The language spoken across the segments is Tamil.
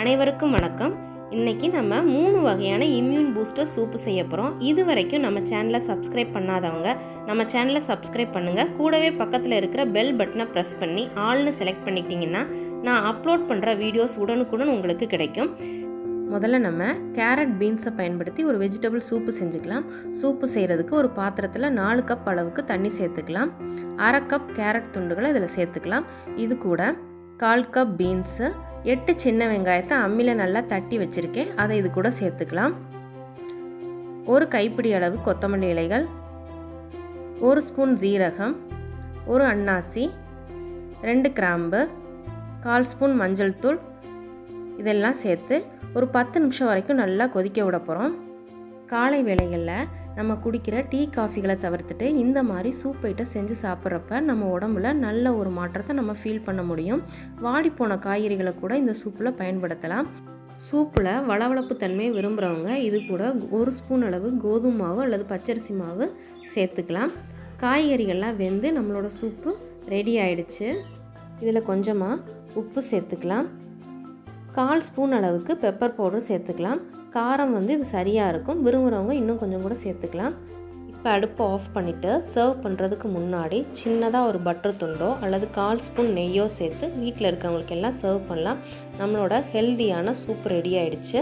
அனைவருக்கும் வணக்கம். இன்னைக்கு நம்ம 3 வகையான இம்யூன் பூஸ்டர் சூப் செய்ய போகிறோம். இது வரைக்கும் நம்ம சேனலை சப்ஸ்கிரைப் பண்ணாதவங்க நம்ம சேனலை சப்ஸ்கிரைப் பண்ணுங்கள். கூடவே பக்கத்தில் இருக்கிற பெல் பட்டனை ப்ரெஸ் பண்ணி ஆல்னு செலக்ட் பண்ணிக்கிட்டிங்கன்னா நான் அப்லோட் பண்ணுற வீடியோஸ் உடனுக்குடன் உங்களுக்கு கிடைக்கும். முதல்ல நம்ம கேரட் பீன்ஸை பயன்படுத்தி ஒரு வெஜிடபிள் சூப்பு செஞ்சுக்கலாம். சூப்பு செய்கிறதுக்கு ஒரு பாத்திரத்தில் 4 கப் அளவுக்கு தண்ணி சேர்த்துக்கலாம். 1/2 கப் கேரட் துண்டுகளை இதில் சேர்த்துக்கலாம். இது கூட 1/4 கப் பீன்ஸு, 8 சின்ன வெங்காயத்தை அம்மியில் நல்லா தட்டி வச்சுருக்கேன், அதை இது கூட சேர்த்துக்கலாம். 1 கைப்பிடி அளவு கொத்தமல்லி இலைகள், 1 ஸ்பூன் ஜீரகம், 1 அன்னாசி, 2 கிராம்பு, 1/4 ஸ்பூன் மஞ்சள் தூள், இதெல்லாம் சேர்த்து ஒரு 10 நிமிஷம் வரைக்கும் நல்லா கொதிக்க விட போகிறோம். காலை வேளைகளில் நம்ம குடிக்கிற டீ காஃபிகளை தவிர்த்துட்டு இந்த மாதிரி சூப் ஐட்டம் செஞ்சு சாப்பிட்றப்ப நம்ம உடம்புல நல்ல ஒரு மாற்றத்தை நம்ம ஃபீல் பண்ண முடியும். வாடிப்போன காய்கறிகளை கூட இந்த சூப்பில் பயன்படுத்தலாம். சூப்பில் வளவளப்பு தன்மையை விரும்புகிறவங்க இது கூட 1 ஸ்பூன் அளவு கோதுமை மாவு அல்லது பச்சரிசி மாவு சேர்த்துக்கலாம். காய்கறிகள்லாம் வெந்து நம்மளோட சூப்பு ரெடி ஆயிடுச்சு. இதில் கொஞ்சமாக உப்பு சேர்த்துக்கலாம். 1/4 ஸ்பூன் அளவுக்கு பெப்பர் பவுடர் சேர்த்துக்கலாம். காரம் இது சரியாக இருக்கும். விரும்புகிறவங்க இன்னும் கொஞ்சம் கூட சேர்த்துக்கலாம். இப்போ அடுப்பை ஆஃப் பண்ணிவிட்டு சர்வ் பண்ணுறதுக்கு முன்னாடி சின்னதாக ஒரு பட்டர் துண்டோ அல்லது 1/4 ஸ்பூன் நெய்யோ சேர்த்து வீட்டில் இருக்கவங்களுக்கு எல்லாம் சர்வ் பண்ணலாம். நம்மளோட ஹெல்தியான சூப் ரெடி ஆயிடுச்சு.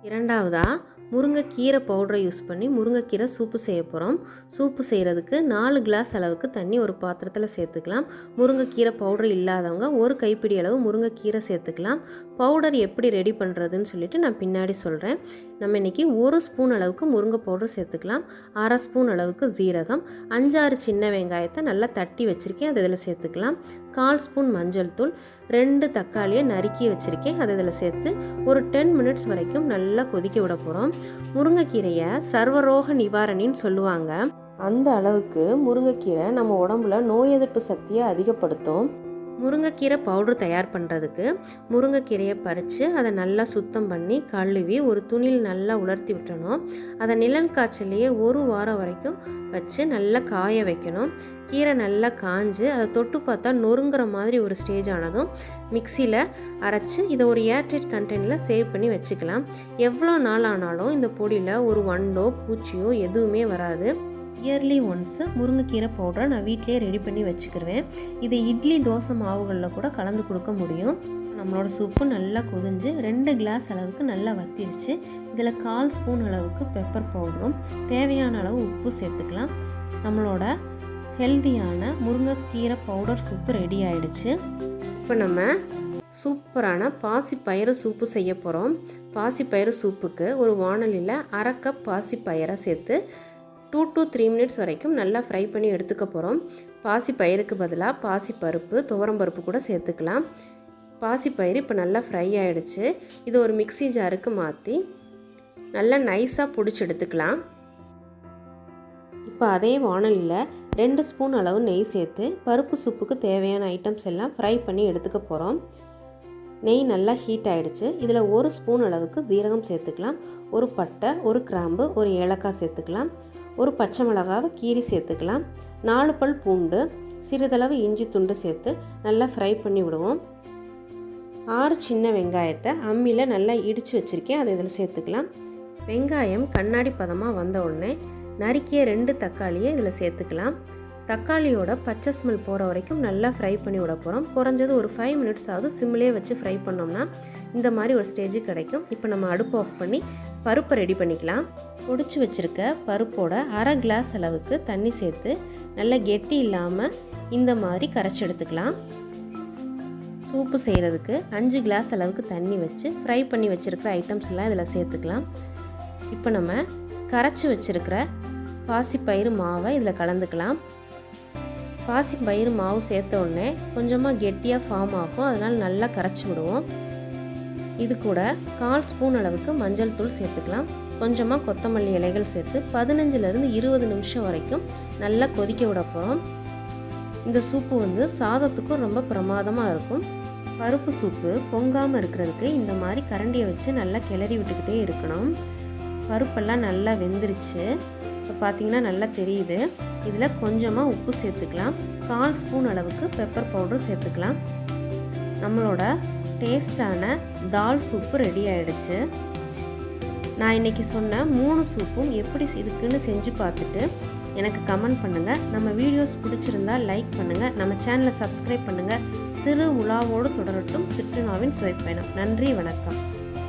இரண்டாவதாக முருங்கைக்கீரை பவுடரை யூஸ் பண்ணி முருங்கைக்கீரை சூப்பு செய்ய போகிறோம். சூப்பு செய்கிறதுக்கு 4 கிளாஸ் அளவுக்கு தண்ணி ஒரு பாத்திரத்தில் சேர்த்துக்கலாம். முருங்கைக்கீரை பவுடர் இல்லாதவங்க 1 கைப்பிடி அளவு முருங்கைக்கீரை சேர்த்துக்கலாம். பவுடர் எப்படி ரெடி பண்ணுறதுன்னு சொல்லிட்டு நான் பின்னாடி சொல்கிறேன். நம்ம இன்றைக்கி 1 ஸ்பூன் அளவுக்கு முருங்கை பவுடர் சேர்த்துக்கலாம். 1/2 ஸ்பூன் அளவுக்கு ஜீரகம், 5-6 சின்ன வெங்காயத்தை நல்லா தட்டி வச்சுருக்கேன், அது இதில் சேர்த்துக்கலாம். 1/4 ஸ்பூன் மஞ்சள் தூள், 2 தக்காளியை நறுக்கி வச்சுருக்கேன், அது இதில் சேர்த்து ஒரு 10 மினிட்ஸ் வரைக்கும் நல்லா கொதிக்க விட போகிறோம். முருங்கைக்கீரையை சர்வரோக நிவாரணின்னு சொல்லுவாங்க. அந்த அளவுக்கு முருங்கைக்கீரை நம்ம உடம்புல நோய் எதிர்ப்பு சக்தியை அதிகப்படுத்தும். முருங்கைக்கீரை பவுடர் தயார் பண்ணுறதுக்கு முருங்கைக்கீரையை பறித்து அதை நல்லா சுத்தம் பண்ணி கழுவி ஒரு துணியில் நல்லா உலர்த்தி விட்டணும். அதை நிழல் காய்ச்சலையே 1 வாரம் வரைக்கும் வச்சு நல்லா காய வைக்கணும். கீரை நல்லா காஞ்சு அதை தொட்டு பார்த்தா நொறுங்குற மாதிரி ஒரு ஸ்டேஜ் ஆனதும் மிக்சியில் அரைச்சி இதை ஒரு ஏர்டைட் கண்டெய்னரில் சேவ் பண்ணி வச்சுக்கலாம். எவ்வளோ நாள் ஆனாலும் இந்த பொடியில் ஒரு வண்டோ பூச்சியோ எதுவுமே வராது. இயர்லி ஒன்ஸு முருங்கைக்கீரை பவுடரை நான் வீட்டிலே ரெடி பண்ணி வச்சுக்கிடுவேன். இதை இட்லி தோசை மாவுகளில் கூட கலந்து கொடுக்க முடியும். நம்மளோட சூப்பு நல்லா கொதிஞ்சு 2 கிளாஸ் அளவுக்கு நல்லா வத்திருச்சு. இதில் 1/4 ஸ்பூன் அளவுக்கு பெப்பர் பவுடரும் தேவையான அளவு உப்பு சேர்த்துக்கலாம். நம்மளோட ஹெல்தியான முருங்கைக்கீரை பவுடர் சூப்பு ரெடி ஆயிடுச்சு. இப்போ நம்ம சூப்பரான பாசிப்பயிறு சூப்பு செய்ய போகிறோம். பாசிப்பயிறு சூப்புக்கு ஒரு வாணலியில் 1/2 கப் பாசிப்பயிரை சேர்த்து 2 to 3 மினிட்ஸ் வரைக்கும் நல்லா ஃப்ரை பண்ணி எடுத்துக்க போகிறோம். பாசிப்பயிருக்கு பதிலாக பாசிப்பருப்பு, துவரம்பருப்பு கூட சேர்த்துக்கலாம். பாசிப்பயிறு இப்போ நல்லா ஃப்ரை ஆகிடுச்சு. இது ஒரு மிக்ஸி ஜாருக்கு மாற்றி நல்லா நைஸாக பிடிச்சி எடுத்துக்கலாம். இப்போ அதே வாணலியில் 2 ஸ்பூன் அளவு நெய் சேர்த்து பருப்பு சூப்புக்கு தேவையான ஐட்டம்ஸ் எல்லாம் ஃப்ரை பண்ணி எடுத்துக்க போகிறோம். நெய் நல்லா ஹீட் ஆகிடுச்சு. இதில் 1 ஸ்பூன் அளவுக்கு ஜீரகம் சேர்த்துக்கலாம். 1 பட்டை, 1 கிராம்பு, 1 ஏலக்காய் சேர்த்துக்கலாம். 1 பச்சை மிளகாவை கீரி சேர்த்துக்கலாம். 4 பல் பூண்டு, சிறிதளவு இஞ்சி துண்டு சேர்த்து நல்லா ஃப்ரை பண்ணி விடுவோம். 6 சின்ன வெங்காயத்தை அம்மியில் நல்லா இடித்து வச்சுருக்கேன், அதை இதில் சேர்த்துக்கலாம். வெங்காயம் கண்ணாடி பதமாக வந்த உடனே நறுக்கிய 2 தக்காளியை இதில் சேர்த்துக்கலாம். தக்காளியோட பச்சை ஸ்மெல் போகிற வரைக்கும் நல்லா ஃப்ரை பண்ணி விட போகிறோம். குறைஞ்சது ஒரு 5 மினிட்ஸ் ஆகுது சிம்மிலே வச்சு ஃப்ரை பண்ணோம்னா இந்த மாதிரி ஒரு ஸ்டேஜு கிடைக்கும். இப்போ நம்ம அடுப்பு ஆஃப் பண்ணி பருப்பை ரெடி பண்ணிக்கலாம். பொடிச்சு வச்சுருக்க பருப்போட 1/2 கிளாஸ் அளவுக்கு தண்ணி சேர்த்து நல்லா கெட்டி இல்லாமல் இந்த மாதிரி கரைச்சி எடுத்துக்கலாம். சூப்பு செய்கிறதுக்கு 5 கிளாஸ் அளவுக்கு தண்ணி வச்சு ஃப்ரை பண்ணி வச்சுருக்கிற ஐட்டம்ஸ் எல்லாம் இதில் சேர்த்துக்கலாம். இப்போ நம்ம கரைச்சி வச்சுருக்கிற பாசிப்பயிறு மாவை இதில் கலந்துக்கலாம். பாசிப்பயிறு மாவு சேர்த்த உடனே கொஞ்சமாக கெட்டியாக ஃபார்ம் ஆகும், அதனால் நல்லா கரைச்சி விடுவோம். இது கூட 1/4 ஸ்பூன் அளவுக்கு மஞ்சள் தூள் சேர்த்துக்கலாம். கொஞ்சமாக கொத்தமல்லி இலைகள் சேர்த்து 15லேருந்து 20 நிமிஷம் வரைக்கும் நல்லா கொதிக்க விட போகிறோம். இந்த சூப்பு சாதத்துக்கும் ரொம்ப பிரமாதமாக இருக்கும். பருப்பு சூப்பு பொங்காமல் இருக்கிறதுக்கு இந்த மாதிரி கரண்டியை வச்சு நல்லா கிளறி விட்டுக்கிட்டே இருக்கணும். பருப்பெல்லாம் நல்லா வெந்துருச்சு. இப்போ பார்த்தீங்கன்னா நல்லா தெரியுது. இதில் கொஞ்சமாக உப்பு சேர்த்துக்கலாம். 1/4 ஸ்பூன் அளவுக்கு பெப்பர் பவுடர் சேர்த்துக்கலாம். நம்மளோட டேஸ்டான தால் சூப்பு ரெடி ஆயிடுச்சு. நான் இன்றைக்கி சொன்ன 3 சூப்பும் எப்படி இருக்குன்னு செஞ்சு பார்த்துட்டு எனக்கு கமெண்ட் பண்ணுங்கள். நம்ம வீடியோஸ் பிடிச்சிருந்தா லைக் பண்ணுங்கள். நம்ம சேனலை சப்ஸ்கிரைப் பண்ணுங்கள். சிறு உலாவோடு தொடரட்டும் சிற்றுணாவின் சுவைப்பயணம். நன்றி, வணக்கம்.